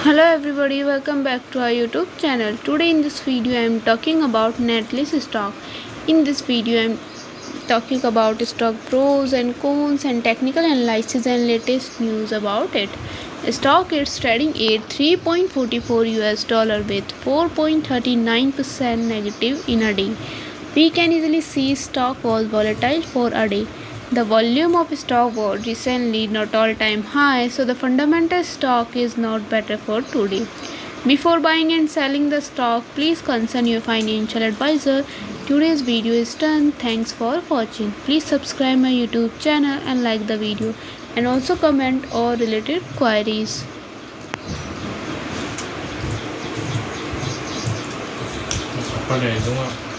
Hello everybody, welcome back to our YouTube channel. Today in this video I am talking about Netlist Stock. In this video I am talking about stock pros and cons and technical analysis and latest news about it. Stock is trading at 3.44 US dollar with 4.39% negative in a day. We can easily see stock was volatile for a day. The volume of stock was recently not all-time high, so the fundamental stock is not better for today. Before buying and selling the stock, please consult your financial advisor. Today's video is done. Thanks for watching. Please subscribe my YouTube channel and like the video, and also comment or related queries. Apa deh itu mah